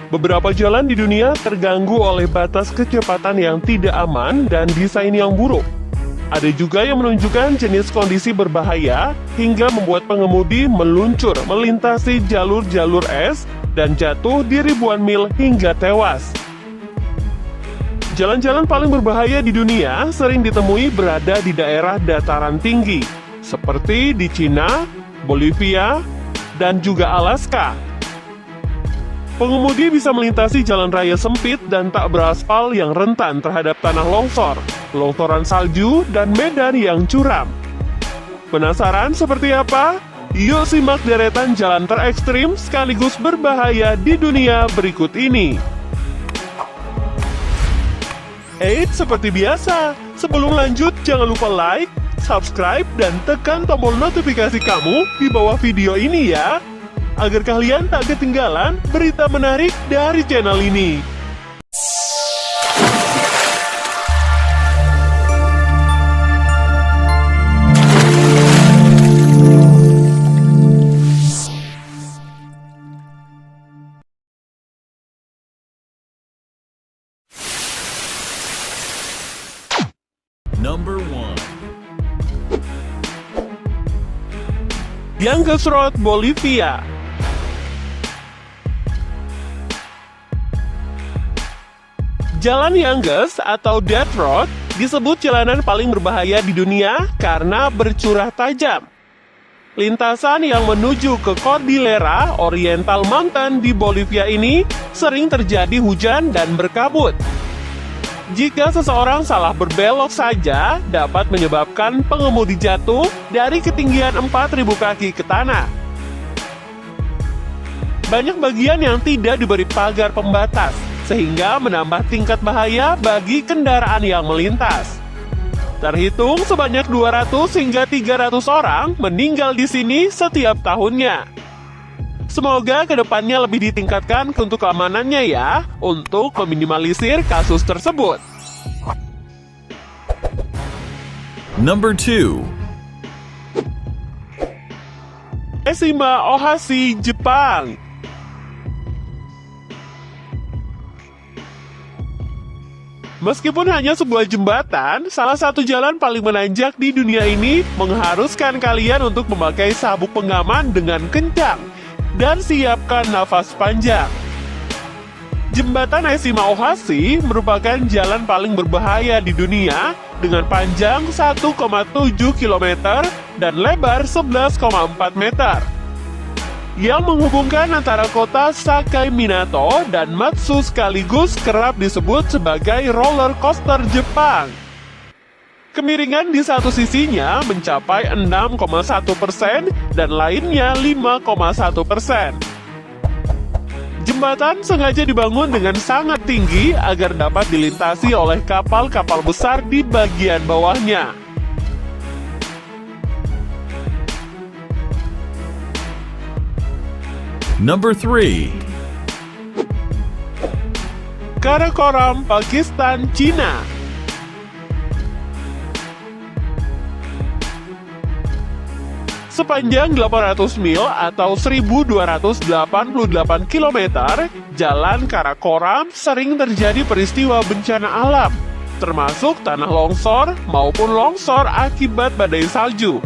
Beberapa jalan di dunia terganggu oleh batas kecepatan yang tidak aman dan desain yang buruk. Ada juga yang menunjukkan jenis kondisi berbahaya hingga membuat pengemudi meluncur melintasi jalur-jalur es dan jatuh di ribuan mil hingga tewas. Jalan-jalan paling berbahaya di dunia sering ditemui berada di daerah dataran tinggi, seperti di Cina, Bolivia, dan juga Alaska. Pengemudi bisa melintasi jalan raya sempit dan tak beraspal yang rentan terhadap tanah longsor, longsoran salju, dan medan yang curam. Penasaran seperti apa? Yuk simak deretan jalan terekstrim sekaligus berbahaya di dunia berikut ini. Eits, seperti biasa, sebelum lanjut jangan lupa like, subscribe, dan tekan tombol notifikasi kamu di bawah video ini ya, agar kalian tak ketinggalan berita menarik dari channel ini. Number 1. Yangtze Road, Bolivia. Jalan Yangtze atau Death Road disebut jalanan paling berbahaya di dunia karena bercurah tajam. Lintasan yang menuju ke Cordillera Oriental Mountain di Bolivia ini sering terjadi hujan dan berkabut. Jika seseorang salah berbelok saja, dapat menyebabkan pengemudi jatuh dari ketinggian 4.000 kaki ke tanah. Banyak bagian yang tidak diberi pagar pembatas, sehingga menambah tingkat bahaya bagi kendaraan yang melintas. Terhitung sebanyak 200 hingga 300 orang meninggal di sini setiap tahunnya. Semoga kedepannya lebih ditingkatkan untuk keamanannya ya, untuk meminimalisir kasus tersebut. Number 2. Kashima Ohashi, Jepang. Meskipun hanya sebuah jembatan, salah satu jalan paling menanjak di dunia ini mengharuskan kalian untuk memakai sabuk pengaman dengan kencang dan siapkan nafas panjang. Jembatan Kashima Ohashi merupakan jalan paling berbahaya di dunia dengan panjang 1,7 km dan lebar 11,4 meter. Yang menghubungkan antara kota Sakai Minato dan Matsu sekaligus kerap disebut sebagai roller coaster Jepang. Kemiringan di satu sisinya mencapai 6,1% dan lainnya 5,1%. Jembatan sengaja dibangun dengan sangat tinggi agar dapat dilintasi oleh kapal-kapal besar di bagian bawahnya. Number 3. Karakoram, Pakistan, Cina. Sepanjang 800 mil atau 1288 km, jalan Karakoram sering terjadi peristiwa bencana alam, termasuk tanah longsor maupun longsor akibat badai salju.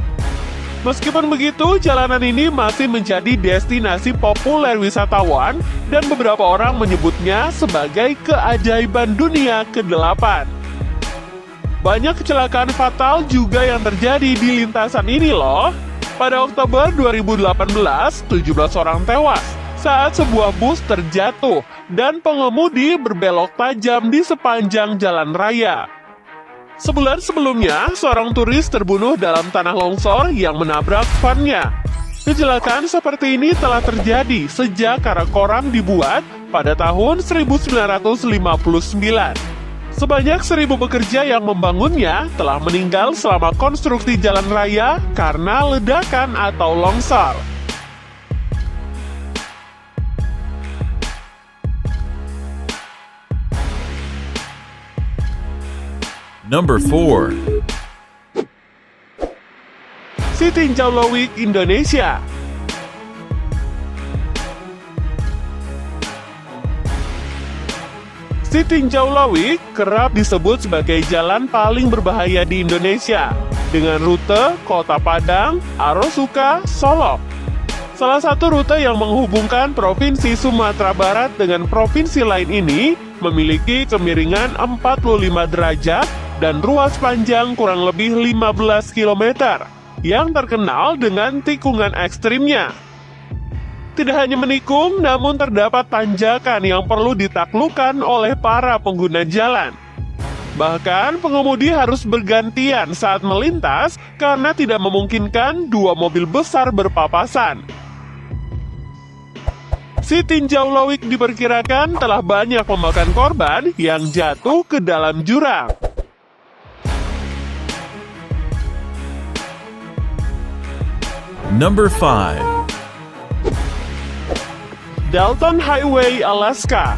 Meskipun begitu, jalanan ini masih menjadi destinasi populer wisatawan dan beberapa orang menyebutnya sebagai keajaiban dunia ke-8. Banyak kecelakaan fatal juga yang terjadi di lintasan ini loh. Pada Oktober 2018, 17 orang tewas saat sebuah bus terjatuh dan pengemudi berbelok tajam di sepanjang jalan raya. Sebulan sebelumnya, seorang turis terbunuh dalam tanah longsor yang menabrak van-nya. Kecelakaan seperti ini telah terjadi sejak Karakoram dibuat pada tahun 1959. Sebanyak 1.000 pekerja yang membangunnya telah meninggal selama konstruksi jalan raya karena ledakan atau longsor. Number 4. Sitinjau Lowik, Indonesia. Si Tinjau Lawik kerap disebut sebagai jalan paling berbahaya di Indonesia, dengan rute Kota Padang, Arosuka, Solok. Salah satu rute yang menghubungkan Provinsi Sumatera Barat dengan provinsi lain ini memiliki kemiringan 45 derajat dan ruas panjang kurang lebih 15 km, yang terkenal dengan tikungan ekstrimnya. Tidak hanya menikung, namun terdapat tanjakan yang perlu ditaklukkan oleh para pengguna jalan. Bahkan pengemudi harus bergantian saat melintas karena tidak memungkinkan dua mobil besar berpapasan. Si Tinjau Lawik diperkirakan telah banyak memakan korban yang jatuh ke dalam jurang. Number 5. Dalton Highway, Alaska.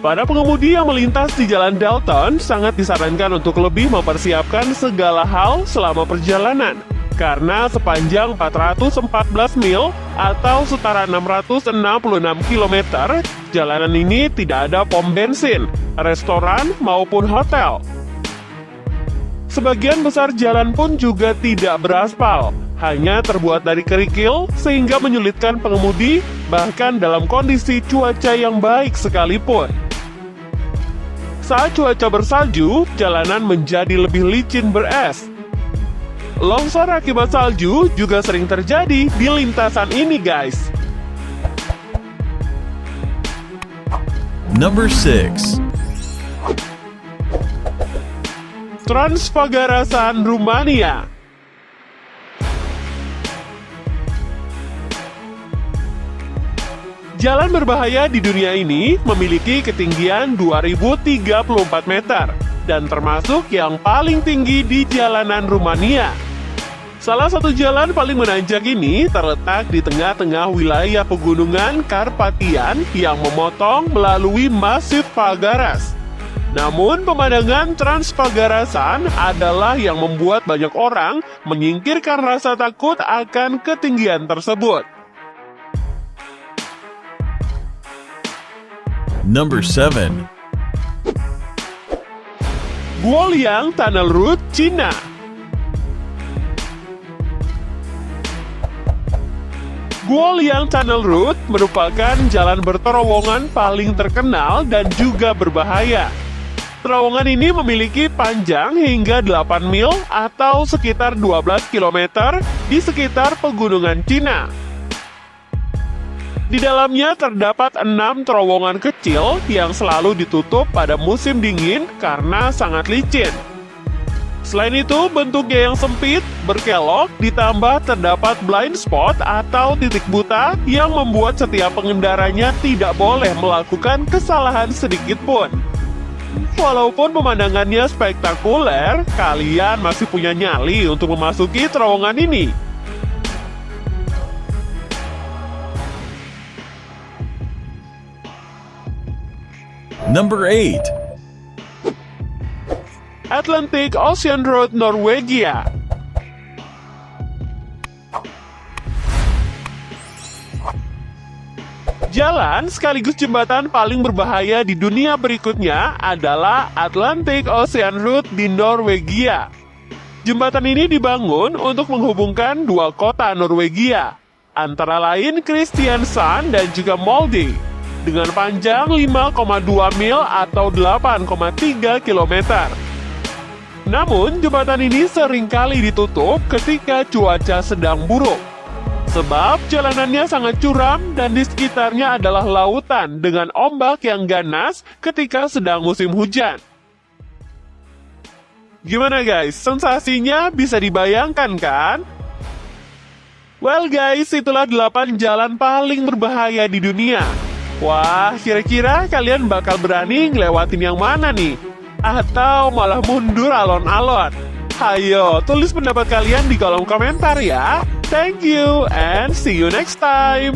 Para pengemudi yang melintas di Jalan Dalton sangat disarankan untuk lebih mempersiapkan segala hal selama perjalanan, karena sepanjang 414 mil atau setara 666 km, jalanan ini tidak ada pom bensin, restoran, maupun hotel. Sebagian besar jalan pun juga tidak beraspal, hanya terbuat dari kerikil sehingga menyulitkan pengemudi bahkan dalam kondisi cuaca yang baik sekalipun. Saat cuaca bersalju, jalanan menjadi lebih licin beres. Longsor akibat salju juga sering terjadi di lintasan ini, guys. Number 6. Transfagarasan, Rumania. Jalan berbahaya di dunia ini memiliki ketinggian 2034 meter dan termasuk yang paling tinggi di jalanan Rumania. Salah satu jalan paling menanjak ini terletak di tengah-tengah wilayah pegunungan Karpatian yang memotong melalui Masif Fagaras. Namun, pemandangan Transfagarasan adalah yang membuat banyak orang menyingkirkan rasa takut akan ketinggian tersebut. Number 7. Guoliang Tunnel Road, Cina. Guoliang Tunnel Road merupakan jalan berterowongan paling terkenal dan juga berbahaya. Terowongan ini memiliki panjang hingga 8 mil atau sekitar 12 km di sekitar pegunungan Cina. Di dalamnya terdapat 6 terowongan kecil yang selalu ditutup pada musim dingin karena sangat licin. Selain itu, bentuknya yang sempit, berkelok, ditambah terdapat blind spot atau titik buta yang membuat setiap pengendaranya tidak boleh melakukan kesalahan sedikit pun. Walaupun pemandangannya spektakuler, kalian masih punya nyali untuk memasuki terowongan ini. Number 8. Atlantic Ocean Road, Norwegia. Jalan sekaligus jembatan paling berbahaya di dunia berikutnya adalah Atlantic Ocean Road di Norwegia. Jembatan ini dibangun untuk menghubungkan dua kota Norwegia, antara lain Kristiansand dan juga Molde, dengan panjang 5,2 mil atau 8,3 km. Namun, jembatan ini seringkali ditutup ketika cuaca sedang buruk. Sebab jalanannya sangat curam dan di sekitarnya adalah lautan dengan ombak yang ganas ketika sedang musim hujan. Gimana guys, sensasinya bisa dibayangkan kan? Well guys, itulah 8 jalan paling berbahaya di dunia. Wah, kira-kira kalian bakal berani ngelewatin yang mana nih? Atau malah mundur alon-alon? Ayo, tulis pendapat kalian di kolom komentar ya. Thank you and see you next time.